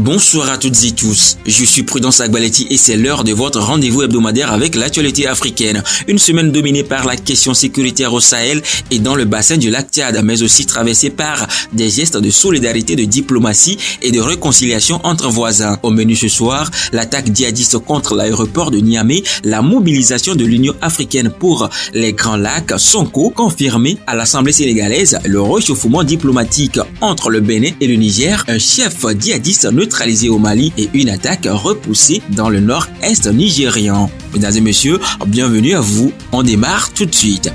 Bonsoir à toutes et tous, je suis Prudence Agbaletti et c'est l'heure de votre rendez-vous hebdomadaire avec l'actualité africaine. Une semaine dominée par la question sécuritaire au Sahel et dans le bassin du lac Tchad, mais aussi traversée par des gestes de solidarité, de diplomatie et de réconciliation entre voisins. Au menu ce soir, l'attaque djihadiste contre l'aéroport de Niamey, la mobilisation de l'Union africaine pour les Grands Lacs, Sonko, confirmé à l'Assemblée sénégalaise, le réchauffement diplomatique entre le Bénin et le Niger, un chef djihadiste neutralisé au Mali et une attaque repoussée dans le nord-est nigérian. Mesdames et messieurs, bienvenue à vous. On démarre tout de suite.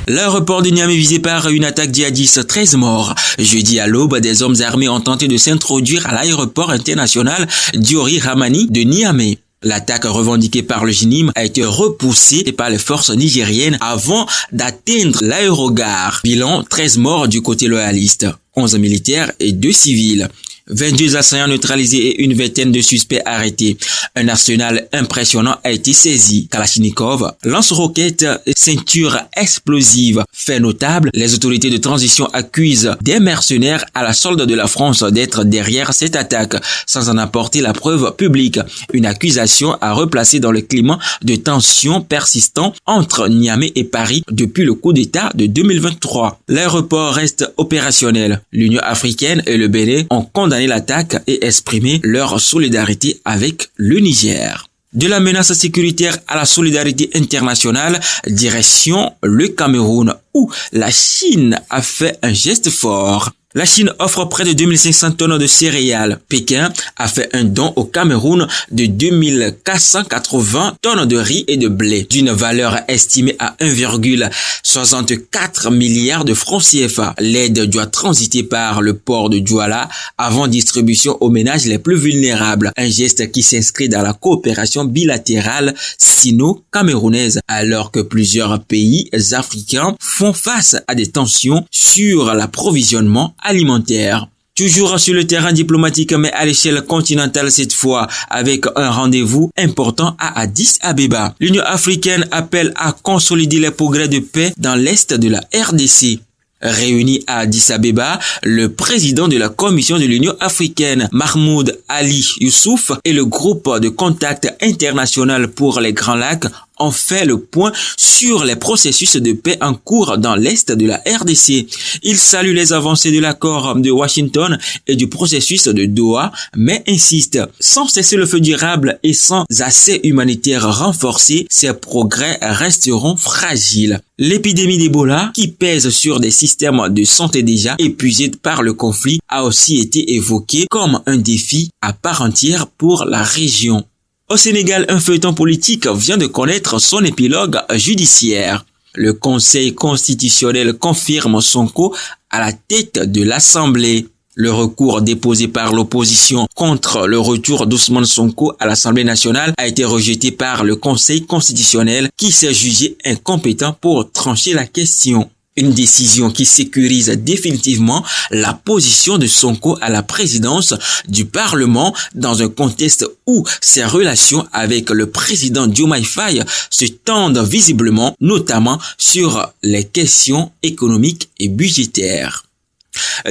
L'aéroport de Niamey visé par une attaque djihadiste, 13 morts. Jeudi à l'aube, des hommes armés ont tenté de s'introduire à l'aéroport international Diori Hamani de Niamey. L'attaque revendiquée par le JNIM a été repoussée par les forces nigériennes avant d'atteindre l'aérogare. Bilan, 13 morts du côté loyaliste, 11 militaires et 2 civils. 22 assaillants neutralisés et une vingtaine de suspects arrêtés. Un arsenal impressionnant a été saisi. Kalachnikov, lance-roquettes, ceinture explosive. Fait notable, les autorités de transition accusent des mercenaires à la solde de la France d'être derrière cette attaque, sans en apporter la preuve publique. Une accusation à replacer dans le climat de tension persistant entre Niamey et Paris depuis le coup d'État de 2023. L'aéroport reste opérationnel. L'Union africaine et le Bénin ont condamné l'attaque et exprimer leur solidarité avec le Niger. De la menace sécuritaire à la solidarité internationale, direction le Cameroun où la Chine a fait un geste fort. La Chine offre près de 2500 tonnes de céréales. Pékin a fait un don au Cameroun de 2480 tonnes de riz et de blé, d'une valeur estimée à 1,64 milliard de francs CFA. L'aide doit transiter par le port de Douala avant distribution aux ménages les plus vulnérables. Un geste qui s'inscrit dans la coopération bilatérale sino-camerounaise, alors que plusieurs pays africains font face à des tensions sur l'approvisionnement alimentaire. Toujours sur le terrain diplomatique, mais à l'échelle continentale cette fois, avec un rendez-vous important à Addis Abeba. L'Union africaine appelle à consolider les progrès de paix dans l'est de la RDC. Réuni à Addis Abeba, le président de la Commission de l'Union africaine, Mahmoud Ali Youssouf, et le groupe de contact international pour les Grands Lacs ont fait le point sur les processus de paix en cours dans l'est de la RDC. Ils saluent les avancées de l'accord de Washington et du processus de Doha, mais insistent, sans cessez-le-feu durable et sans accès humanitaire renforcé, ces progrès resteront fragiles. L'épidémie d'Ebola, qui pèse sur des systèmes de santé déjà épuisés par le conflit, a aussi été évoquée comme un défi à part entière pour la région. Au Sénégal, un feuilleton politique vient de connaître son épilogue judiciaire. Le Conseil constitutionnel confirme Sonko à la tête de l'Assemblée. Le recours déposé par l'opposition contre le retour d'Ousmane Sonko à l'Assemblée nationale a été rejeté par le Conseil constitutionnel qui s'est jugé incompétent pour trancher la question. Une décision qui sécurise définitivement la position de Sonko à la présidence du Parlement dans un contexte où ses relations avec le président Diomaye Faye se tendent visiblement, notamment sur les questions économiques et budgétaires.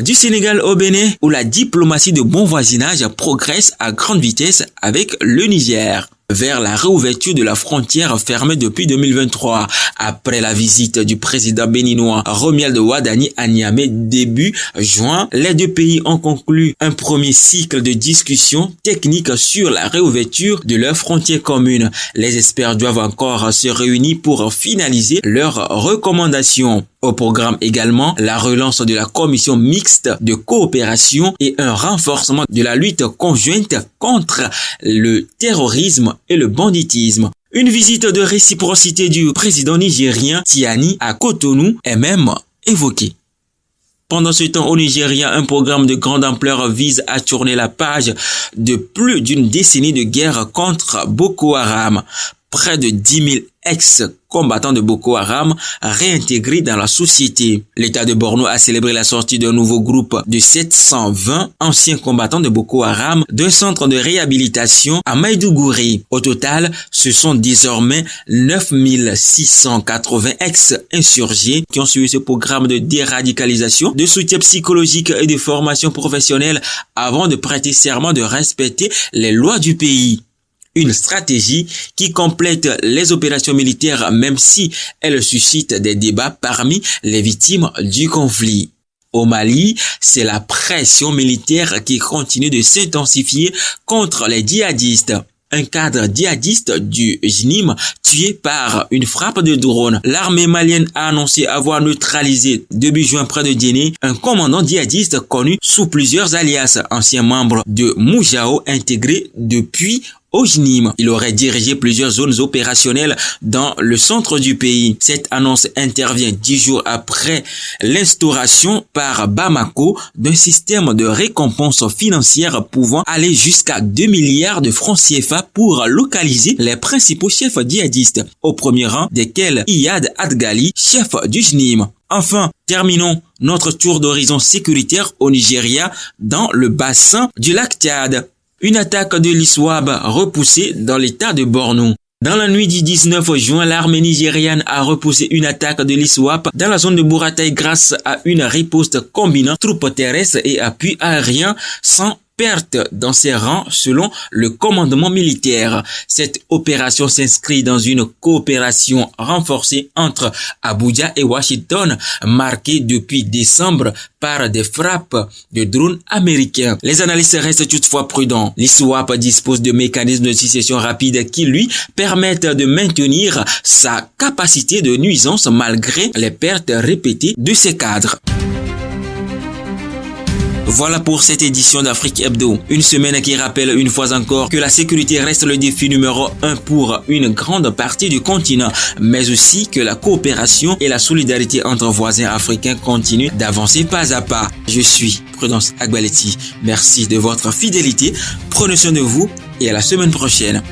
Du Sénégal au Bénin, où la diplomatie de bon voisinage progresse à grande vitesse avec le Niger. Vers la réouverture de la frontière fermée depuis 2023. Après la visite du président béninois Romuald Wadani à Niamey début juin, les deux pays ont conclu un premier cycle de discussions techniques sur la réouverture de leurs frontières communes. Les experts doivent encore se réunir pour finaliser leurs recommandations. Au programme également, la relance de la commission mixte de coopération et un renforcement de la lutte conjointe contre le terrorisme et le banditisme. Une visite de réciprocité du président nigérien Tiani à Cotonou est même évoquée. Pendant ce temps, au Nigeria, un programme de grande ampleur vise à tourner la page de plus d'une décennie de guerre contre Boko Haram. Près de 10 000 ex-combattants de Boko Haram réintégrés dans la société. L'État de Borno a célébré la sortie d'un nouveau groupe de 720 anciens combattants de Boko Haram d'un centre de réhabilitation à Maïdougouri. Au total, ce sont désormais 9680 ex-insurgés qui ont suivi ce programme de déradicalisation, de soutien psychologique et de formation professionnelle avant de prêter serment de respecter les lois du pays. Une stratégie qui complète les opérations militaires même si elle suscite des débats parmi les victimes du conflit. Au Mali, c'est la pression militaire qui continue de s'intensifier contre les djihadistes. Un cadre djihadiste du JNIM tué par une frappe de drone. L'armée malienne a annoncé avoir neutralisé début juin près de Djenné un commandant djihadiste connu sous plusieurs alias, ancien membre de Moujao intégré depuis au JNIM. Il aurait dirigé plusieurs zones opérationnelles dans le centre du pays. Cette annonce intervient 10 jours après l'instauration par Bamako d'un système de récompense financière pouvant aller jusqu'à 2 milliards de francs CFA pour localiser les principaux chefs djihadistes, au premier rang desquels Iyad Adgali, chef du JNIM. Enfin, terminons notre tour d'horizon sécuritaire au Nigeria dans le bassin du lac Tchad. Une attaque de l'ISWAP repoussée dans l'état de Borno. Dans la nuit du 19 juin, l'armée nigériane a repoussé une attaque de l'ISWAP dans la zone de Buratai grâce à une riposte combinant troupes terrestres et appui aérien sans perte dans ses rangs selon le commandement militaire. Cette opération s'inscrit dans une coopération renforcée entre Abuja et Washington, marquée depuis décembre par des frappes de drones américains. Les analystes restent toutefois prudents. L'ISWAP dispose de mécanismes de succession rapide qui lui permettent de maintenir sa capacité de nuisance malgré les pertes répétées de ses cadres. Voilà pour cette édition d'Afrique Hebdo. Une semaine qui rappelle une fois encore que la sécurité reste le défi numéro 1 pour une grande partie du continent, mais aussi que la coopération et la solidarité entre voisins africains continuent d'avancer pas à pas. Je suis Prudence Agbaleti. Merci de votre fidélité. Prenez soin de vous et à la semaine prochaine.